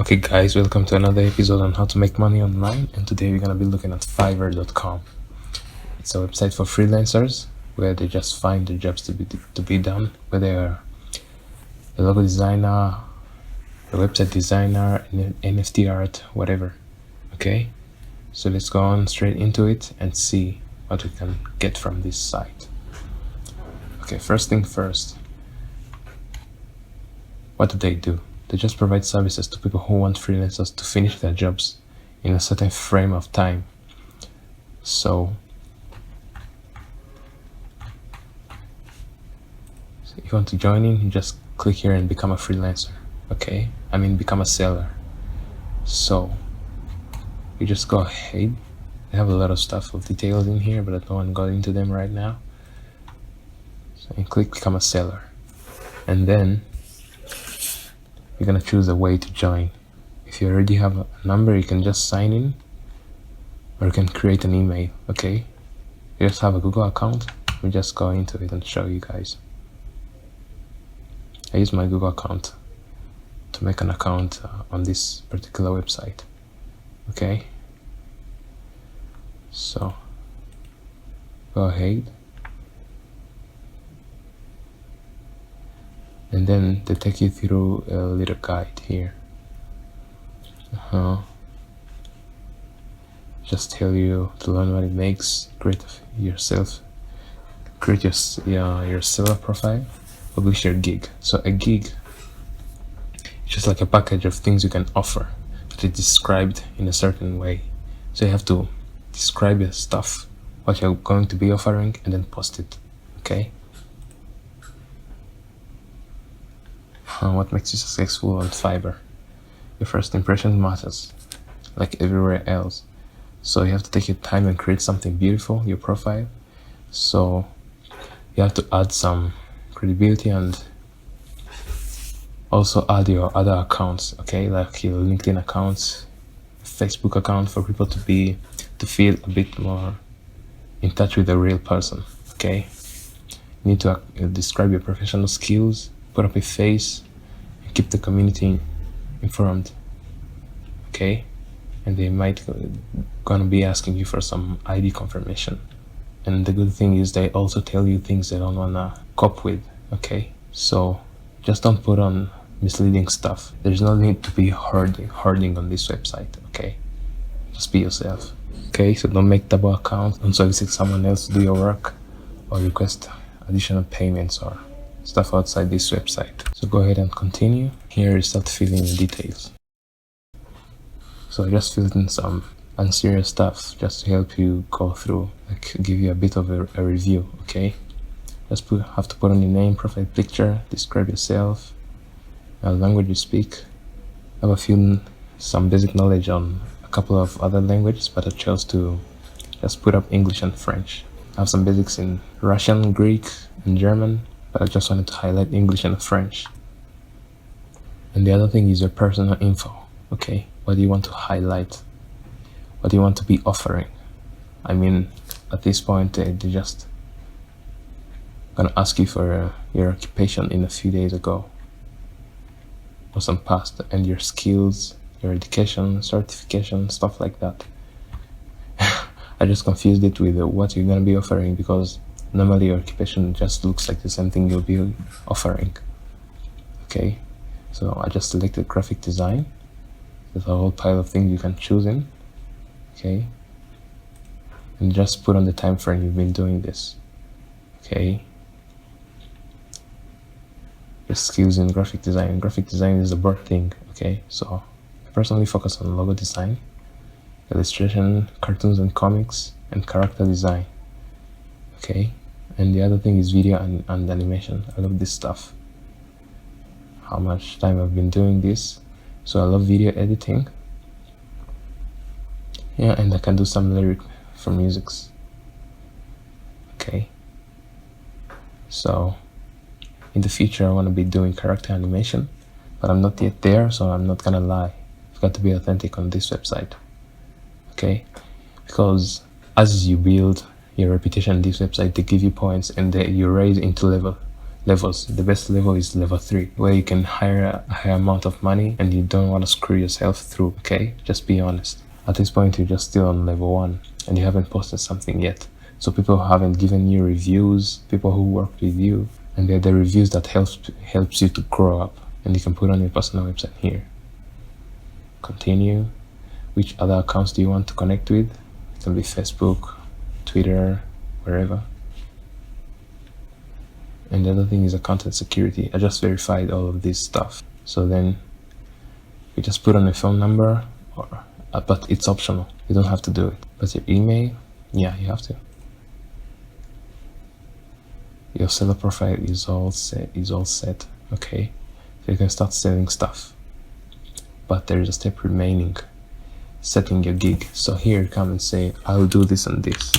Okay guys, welcome to another episode on how to make money online, and today we're going to be looking at fiverr.com. It's a website for freelancers where they just find the jobs to be done, whether you're a logo designer, a website designer, an NFT art, whatever. Okay, so let's go on straight into it and see what we can get from this site. Okay, first thing first, what do? They just provide services to people who want freelancers to finish their jobs in a certain frame of time. So if you want to join in, you just click here and become a freelancer. Okay, become a seller. So you just go ahead. They have a lot of stuff of details in here, but I don't want to go into them right now. So you click become a seller, and then you're gonna choose a way to join. If you already have a number, you can just sign in, or you can create an email. Okay, you just have a Google account. Let me just go into it and show you guys. I use my Google account to make an account on this particular website. Okay, so go ahead, and then they take you through a little guide here. Just tell you to learn what it makes, create your seller profile, publish your gig. So a gig is just like a package of things you can offer, but it's described in a certain way. So you have to describe your stuff, what you're going to be offering, and then post it. Okay, what makes you successful on Fiverr? Your first impression matters, like everywhere else. So you have to take your time and create something beautiful, your profile. So you have to add some credibility and also add your other accounts, okay, like your LinkedIn accounts, Facebook account, for people to feel a bit more in touch with the real person. Okay, you need to describe your professional skills, put up a face, and keep the community informed. Okay, and they might gonna be asking you for some ID confirmation. And the good thing is they also tell you things they don't wanna cope with. Okay, so just don't put on misleading stuff. There's no need to be hoarding on this website. Okay, just be yourself. Okay, so don't make double accounts, don't solicit someone else to do your work, or request additional payments or stuff outside this website. So go ahead and continue. Here you start filling the details. So I just filled in some unserious stuff just to help you go through, like give you a bit of a review. Okay, just have to put on your name, profile picture, describe yourself, language you speak. I have some basic knowledge on a couple of other languages, but I chose to just put up English and French. I have some basics in Russian, Greek, and German, but I just wanted to highlight English and French. And the other thing is your personal info. Okay, what do you want to highlight? What do you want to be offering? At this point, they just gonna ask you for your occupation in a few days ago, or some past, and your skills, your education, certification, stuff like that. I just confused it with what you're gonna be offering, because normally your occupation just looks like the same thing you'll be offering. Okay, so I just selected graphic design. There's a whole pile of things you can choose in. Okay, and just put on the time frame you've been doing this. Okay, your skills in graphic design. Graphic design is a broad thing. Okay, so I personally focus on logo design, illustration, cartoons and comics, and character design. Okay, and the other thing is video and animation. I love this stuff. How much time I've been doing this. So I love video editing. Yeah, and I can do some lyric for musics. Okay, so in the future I want to be doing character animation, but I'm not yet there, so I'm not gonna lie. You've got to be authentic on this website. Okay, because as you build your reputation on this website, they give you points, and you raise into levels. The best level is level 3, where you can hire a higher amount of money and you don't want to screw yourself through. Okay, just be honest. At this point, you're just still on level 1 and you haven't posted something yet. So people haven't given you reviews, people who worked with you, and they're the reviews that helps you to grow up. And you can put on your personal website here. Continue. Which other accounts do you want to connect with? It can be Facebook, Twitter, wherever. And the other thing is account and security. I just verified all of this stuff. So then you just put on a phone number, but it's optional. You don't have to do it. But your email, yeah, you have to. Your seller profile is all set. Okay, so you can start selling stuff. But there is a step remaining, setting your gig. So here you come and say, I'll do this and this.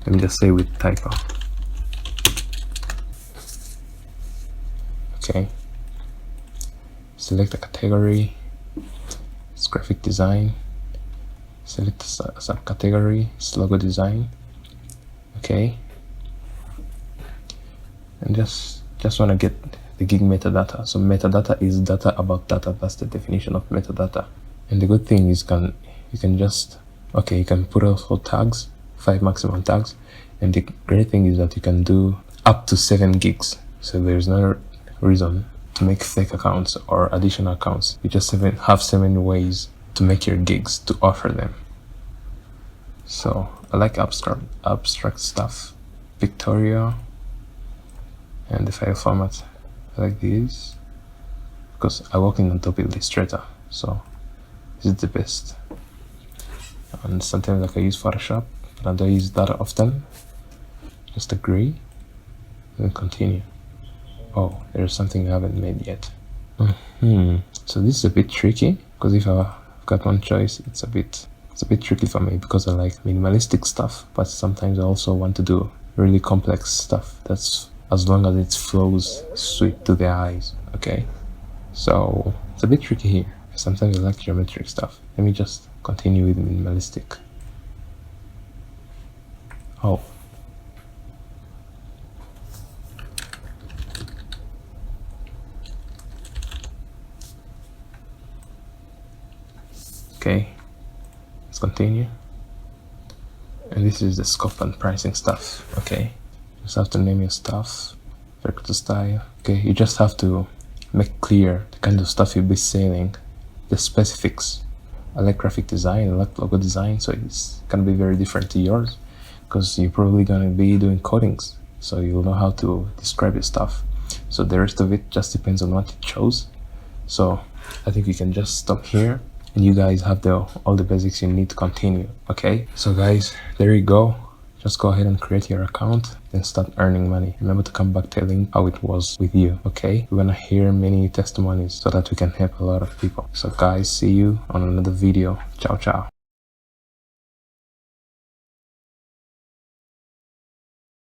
Let me just say with typo. Okay. Select a category. It's graphic design. Select a subcategory. It's logo design. Okay. And just want to get the gig metadata. So metadata is data about data. That's the definition of metadata. And the good thing is you can just, okay, you can put also tags, 5 maximum tags. And the great thing is that you can do up to 7 gigs. So there's no reason to make fake accounts or additional accounts. You just have 7 ways to make your gigs, to offer them. So I like abstract stuff, pictorial, and the file format. I like these because I work in Adobe Illustrator, so this is the best. And sometimes like I use Photoshop, but I don't use that often. Just agree and continue. Oh, there's something I haven't made yet. So this is a bit tricky because if I've got one choice, it's a bit tricky for me because I like minimalistic stuff, but sometimes I also want to do really complex stuff. That's as long as it flows sweet to the eyes. Okay, so it's a bit tricky here. Sometimes I like geometric stuff. Let me just continue with minimalistic. Oh. Okay, let's continue. And this is the scope and pricing stuff. Okay, just have to name your stuff, vector style. Okay, you just have to make clear the kind of stuff you'll be selling, the specifics. I like graphic design, I like logo design, so it's gonna be very different to yours because you're probably gonna be doing codings, so you'll know how to describe your stuff. So the rest of it just depends on what you chose. So I think we can just stop here. And you guys have all the basics you need to continue. Okay, so guys, there you go. Just go ahead and create your account and start earning money. Remember to come back telling how it was with you. Okay, we're gonna hear many testimonies so that we can help a lot of people. So guys, see you on another video. Ciao ciao.